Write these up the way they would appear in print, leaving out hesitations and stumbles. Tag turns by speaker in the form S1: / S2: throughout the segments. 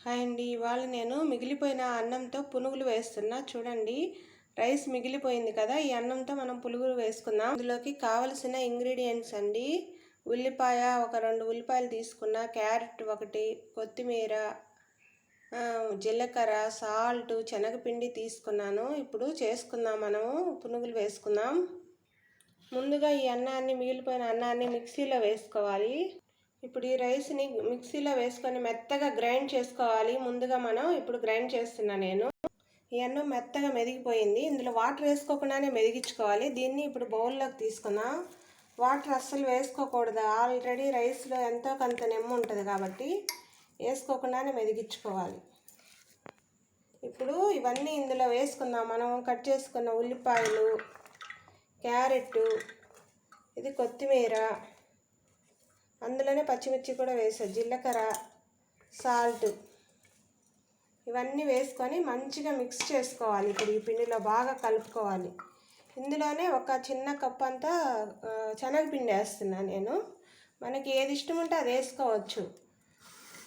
S1: Hi అండి. ఇవాళ నేను మిగిలిపోయిన అన్నంతో పునుగులు వేస్తున్నా. చూడండి, రైస్ మిగిలిపోయింది కదా, ఈ అన్నంతో మనం పునుగులు వేసుకుందాం. ఇందులోకి కావలసిన ఇంగ్రీడియంట్స్ అండి: ఉల్లిపాయ ఒక 2 ఉల్లిపాయలు తీసుకున్నా, క్యారెట్ ఒకటి, కొత్తిమీర, జీలకర్ర, సాల్ట్, శనగపిండి తీసుకున్నాను. ఇప్పుడు చేసుకుందాం, మనము పునుగులు వేసుకుందాం. ముందుగా ఈ మిగిలిపోయిన అన్నాన్ని మిక్సీలో వేసుకోవాలి. ఇప్పుడు ఈ రైస్ని మిక్సీలో వేసుకొని మెత్తగా గ్రైండ్ చేసుకోవాలి. ముందుగా మనం ఇప్పుడు గ్రైండ్ చేస్తున్నా నేను. ఈ అన్నం మెత్తగా మెదిగిపోయింది. ఇందులో వాటర్ వేసుకోకుండానే మెదిగించుకోవాలి. దీన్ని ఇప్పుడు బౌల్లోకి తీసుకుందాం. వాటర్ అస్సలు వేసుకోకూడదు. ఆల్రెడీ రైస్లో ఎంతో కొంత నెమ్ము ఉంటుంది కాబట్టి వేసుకోకుండానే మెదిగించుకోవాలి. ఇప్పుడు ఇవన్నీ ఇందులో వేసుకుందాం. మనం కట్ చేసుకున్న ఉల్లిపాయలు, క్యారెట్, ఇది కొత్తిమీర, అందులోనే పచ్చిమిర్చి కూడా వేసాను, జీలకర్ర, సాల్ట్, ఇవన్నీ వేసుకొని మంచిగా మిక్స్ చేసుకోవాలి. ఇప్పుడు ఈ పిండిలో బాగా కలుపుకోవాలి. ఇందులోనే ఒక చిన్న కప్ అంతా శనగపిండి వేస్తున్నాను నేను. మనకి ఏది ఇష్టం ఉంటే అది వేసుకోవచ్చు.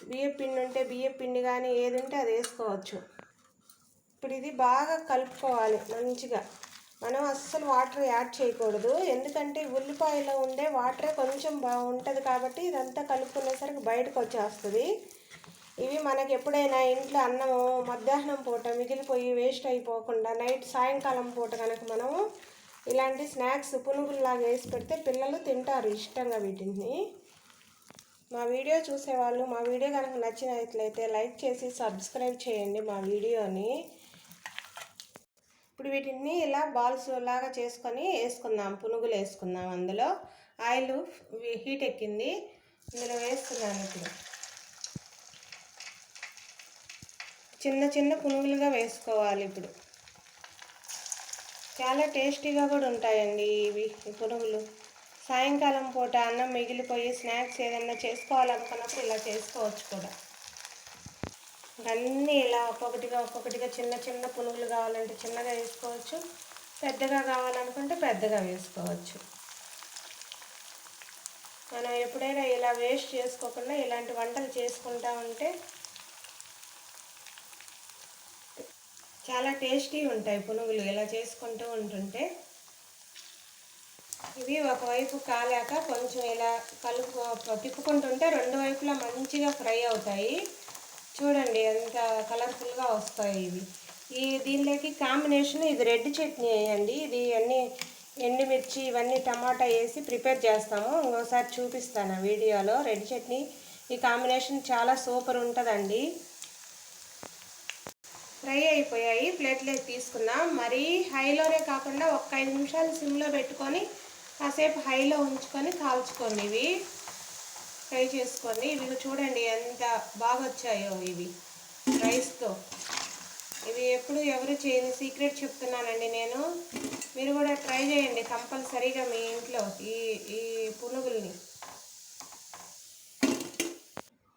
S1: బియ్యపిండి ఉంటే బియ్యపిండి కానీ ఏది ఉంటే అది వేసుకోవచ్చు. ఇప్పుడు ఇది బాగా కలుపుకోవాలి మంచిగా. మనం అస్సలు వాటర్ యాడ్ చేయకూడదు, ఎందుకంటే ఉల్లిపాయలో ఉండే వాటరే కొంచెం బాగుంటుంది కాబట్టి ఇదంతా కలుపుకునేసరికి బయటకు వచ్చేస్తుంది. ఇవి మనకి ఎప్పుడైనా ఇంట్లో అన్నము మధ్యాహ్నం పూట మిగిలిపోయి వేస్ట్ అయిపోకుండా సాయంకాలం పూట కనుక మనము ఇలాంటి స్నాక్స్ పునుగుల్లాగా వేసి పెడితే పిల్లలు తింటారు ఇష్టంగా వీటిని. మా వీడియో చూసేవాళ్ళు మా వీడియో కనుక నచ్చినట్లయితే లైక్ చేసి సబ్స్క్రైబ్ చేయండి మా వీడియోని. ఇప్పుడు వీటిని ఇలా బాల్స్ లాగా చేసుకొని వేసుకుందాం, పునుగులు వేసుకుందాం. అందులో ఆయిల్ హీట్ ఎక్కింది, ఇందులో వేస్తున్నాను. ఇప్పుడు చిన్న చిన్న పునుగులుగా వేసుకోవాలి. ఇప్పుడు చాలా టేస్టీగా కూడా ఉంటాయండి ఇవి పునుగులు. సాయంకాలం పూట అన్నం మిగిలిపోయి స్నాక్స్ ఏదైనా చేసుకోవాలనుకున్నప్పుడు ఇలా చేసుకోవచ్చు కూడా. అన్నీ ఇలా ఒక్కొక్కటిగా చిన్న చిన్న పునుగులు కావాలంటే చిన్నగా వేసుకోవచ్చు, పెద్దగా కావాలనుకుంటే పెద్దగా వేసుకోవచ్చు. మనం ఎప్పుడైనా ఇలా వేస్ట్ చేసుకోకుండా ఇలాంటి వంటలు చేసుకుంటూ ఉంటే చాలా టేస్టీ ఉంటాయి పునుగులు ఇలా చేసుకుంటూ ఉంటుంటే. ఇవి ఒకవైపు కాలాక కొంచెం ఇలా తిప్పుకుంటుంటే రెండు వైపులా మంచిగా ఫ్రై అవుతాయి. చూడండి ఎంత కలర్ఫుల్గా వస్తాయి ఇవి. దీనిలోకి కాంబినేషన్ ఇది రెడ్ చట్నీ వేయండి. ఇది అన్నీ ఎండుమిర్చి ఇవన్నీ టమాటా వేసి ప్రిపేర్ చేస్తాము. ఇంకోసారి చూపిస్తాను ఆ వీడియోలో. రెడ్ చట్నీ ఈ కాంబినేషన్ చాలా సూపర్ ఉంటుందండి. ఫ్రై అయిపోయాయి, ప్లేట్లోకి తీసుకుందాం. మరీ హైలోనే కాకుండా ఒక 5 నిమిషాలు సిమ్లో పెట్టుకొని కాసేపు హైలో ఉంచుకొని కాల్చుకోండి. ఇవి ఫ్రై చేసుకోండి. ఇవి చూడండి ఎంత బాగా వచ్చాయో ఇవి రైస్తో. ఇవి ఎప్పుడు ఎవరు చేయని సీక్రెట్ చెప్తున్నానండి నేను. మీరు కూడా ట్రై చేయండి కంపల్సరీగా మీ ఇంట్లో ఈ పునుగుల్ని.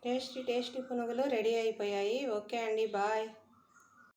S1: టేస్టీ పునుగులు రెడీ అయిపోయాయి. ఓకే అండి, బాయ్.